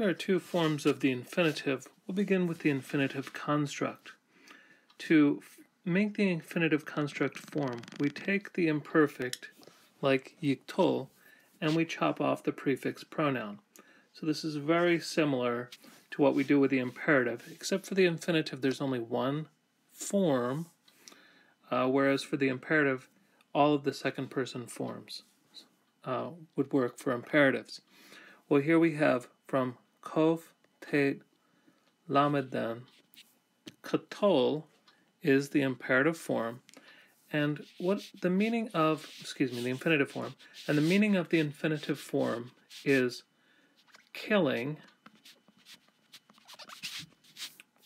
There are two forms of the infinitive. We'll begin with the infinitive construct. To make the infinitive construct form, we take the imperfect, like yiktol, and we chop off the prefix pronoun. So this is very similar to what we do with the imperative, except for the infinitive there's only one form, whereas for the imperative all of the second person forms would work for imperatives. Well, here we have from Kof, Tet, Lamed then, Katol is the imperative form, and what the meaning of, the infinitive form, and the meaning of the infinitive form is killing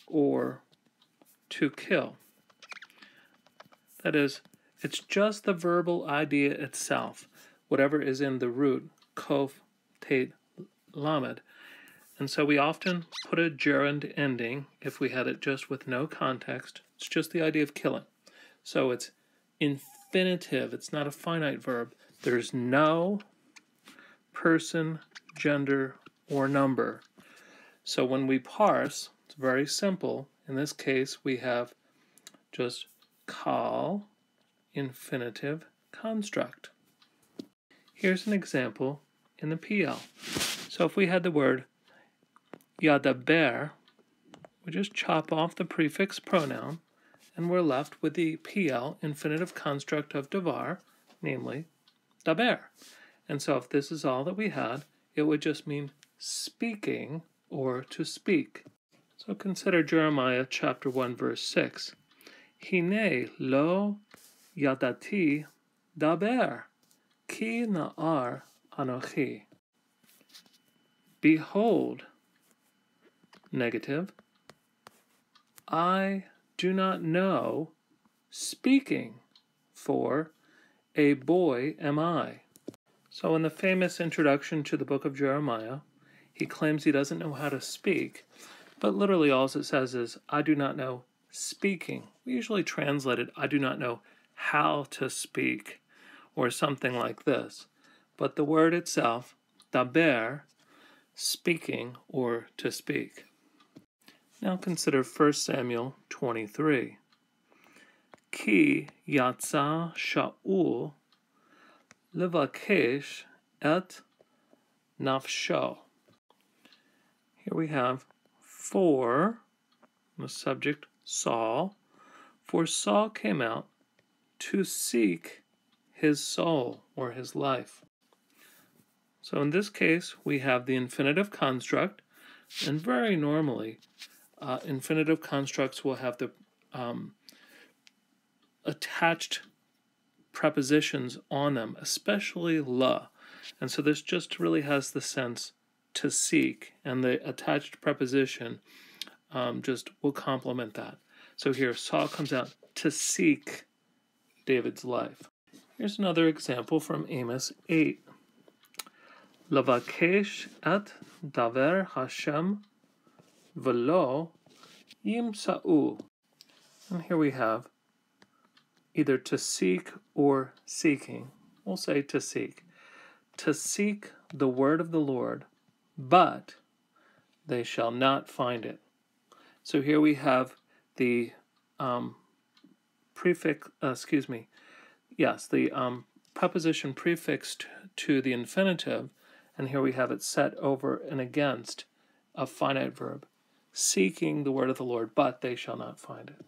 or to kill. That is, it's just the verbal idea itself, whatever is in the root, Kof, Tet, Lamed. And so we often put a gerund ending if we had it just with no context. It's just the idea of killing. So it's infinitive. It's not a finite verb. There's no person, gender, or number. So when we parse, it's very simple. In this case, we have just call infinitive construct. Here's an example in the PL. So if we had the word yadaber, we just chop off the prefix pronoun, and we're left with the PL, infinitive construct of davar, namely daber. And so if this is all that we had, it would just mean speaking or to speak. So consider Jeremiah chapter 1, verse 6. Hine lo yadati daber, ki na'ar anochi. Behold, negative, I do not know, speaking, for a boy am I. So in the famous introduction to the book of Jeremiah, he claims he doesn't know how to speak, but literally all it says is, I do not know speaking. We usually translate it, I do not know how to speak, or something like this. But the word itself, daber, speaking or to speak. Now consider 1 Samuel 23. Ki yatsa Shaul levakesh et nafsho. Here we have for, the subject Saul, for Saul came out to seek his soul or his life. So in this case, we have the infinitive construct, and very normally, infinitive constructs will have the attached prepositions on them, especially la. And so this just really has the sense to seek, and the attached preposition just will complement that. So here, Saul comes out to seek David's life. Here's another example from Amos 8. Lavakesh et daver Hashem velo yimsa'u. And here we have either to seek or seeking. We'll say to seek. To seek the word of the Lord, but they shall not find it. So here we have the preposition prefixed to the infinitive, and here we have it set over and against a finite verb, seeking the word of the Lord, but they shall not find it.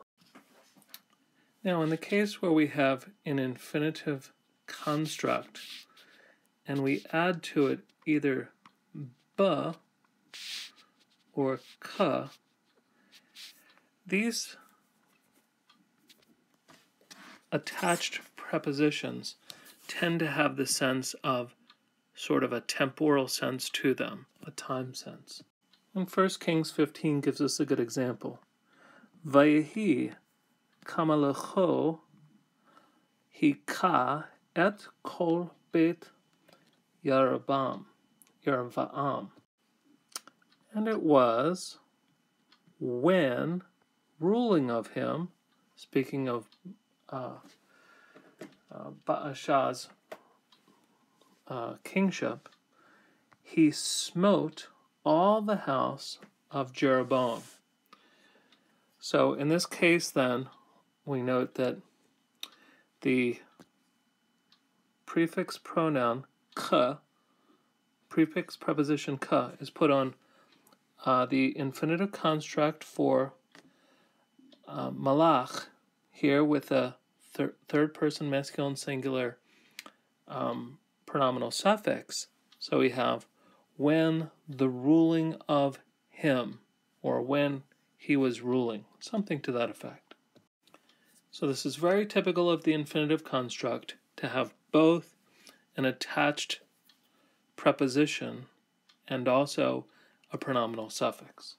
Now, in the case where we have an infinitive construct, and we add to it either ba or ka, these attached prepositions tend to have the sense of sort of a temporal sense to them, a time sense. And 1 Kings 15 gives us a good example. Vayehi kamalecho hika et kol bet Yerovam. And it was when ruling of him, speaking of Baasha's kingship, he smote all the house of Jeroboam. So in this case then, we note that the prefix pronoun ka, prefix preposition ka, is put on the infinitive construct for malach, here with a third person masculine singular pronominal suffix. So we have when the ruling of him, or when he was ruling, something to that effect. So this is very typical of the infinitive construct to have both an attached preposition and also a pronominal suffix.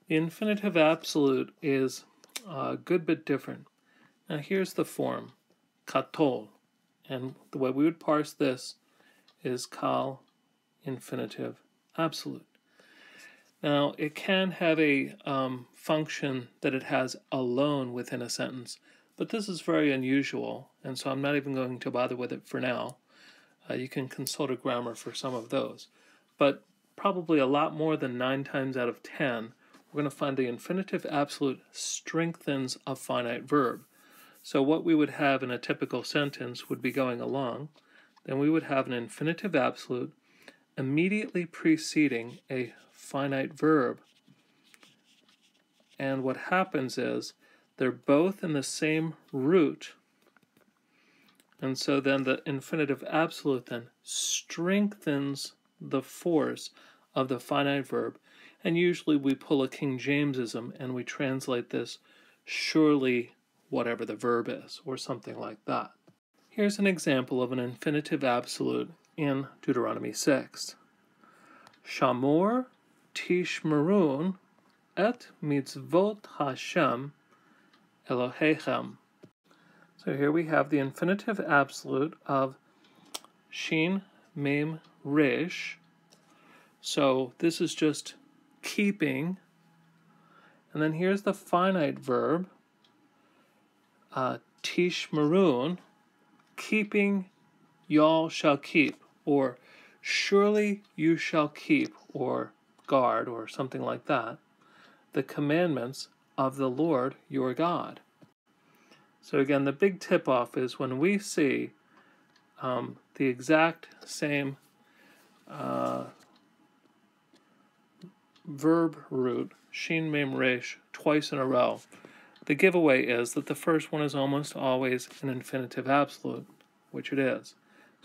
The infinitive absolute is a good bit different. Now here's the form, katol, and the way we would parse this is kal infinitive absolute. Now it can have a function that it has alone within a sentence, but this is very unusual, and so I'm not even going to bother with it for now. You can consult a grammar for some of those. But probably a lot more than 9 times out of 10, we're going to find the infinitive absolute strengthens a finite verb. So what we would have in a typical sentence would be going along. Then we would have an infinitive absolute immediately preceding a finite verb. And what happens is they're both in the same root. And so then the infinitive absolute then strengthens the force of the finite verb. And usually we pull a King Jamesism and we translate this surely whatever the verb is, or something like that. Here's an example of an infinitive absolute in Deuteronomy 6. Shamor tishmerun et mitzvot Hashem Elohechem. So here we have the infinitive absolute of shin mem resh. So this is just keeping. And then here's the finite verb, tishmerun, keeping y'all shall keep, or surely you shall keep, or guard, or something like that, the commandments of the Lord your God. So again, the big tip-off is when we see the exact same verb root, shin mem resh, twice in a row, the giveaway is that the first one is almost always an infinitive absolute, which it is.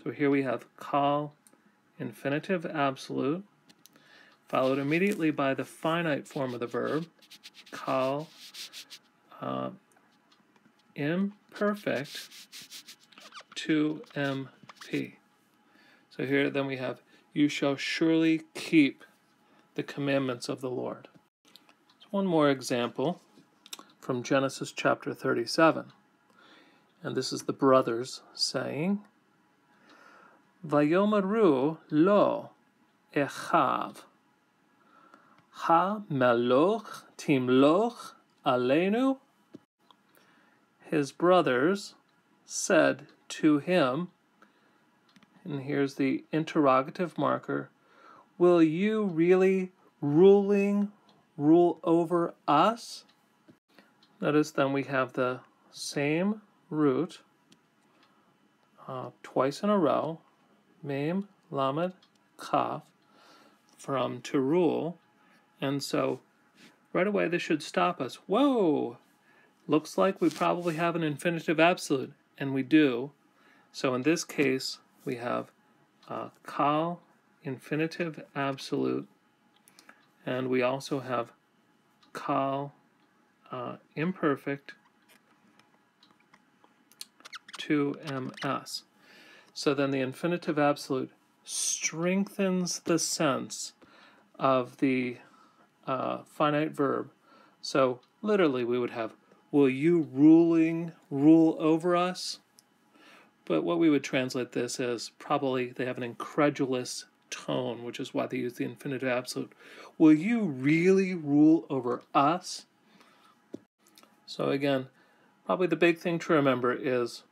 So here we have kal infinitive absolute, followed immediately by the finite form of the verb, kal imperfect to MP. So here then we have, you shall surely keep the commandments of the Lord. So one more example from Genesis chapter 37. And this is the brothers saying, Vayomeru lo echav ha meloch timloch aleinu. His brothers said to him, and here's the interrogative marker, will you really rule over us? Notice then we have the same root twice in a row, mem, lamed, kaf, from to rule, and so right away this should stop us. Whoa! Looks like we probably have an infinitive absolute, and we do. So in this case, we have kal infinitive absolute, and we also have kal imperfect to ms. So then the infinitive absolute strengthens the sense of the finite verb. So literally we would have, will you rule over us? But what we would translate this as probably they have an incredulous tone, which is why they use the infinitive absolute. Will you really rule over us? So again, probably the big thing to remember is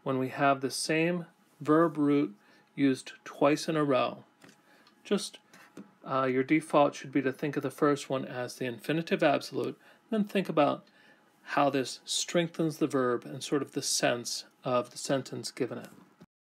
when we have the same verb root used twice in a row, just your default should be to think of the first one as the infinitive absolute, then think about how this strengthens the verb and sort of the sense of the sentence given it.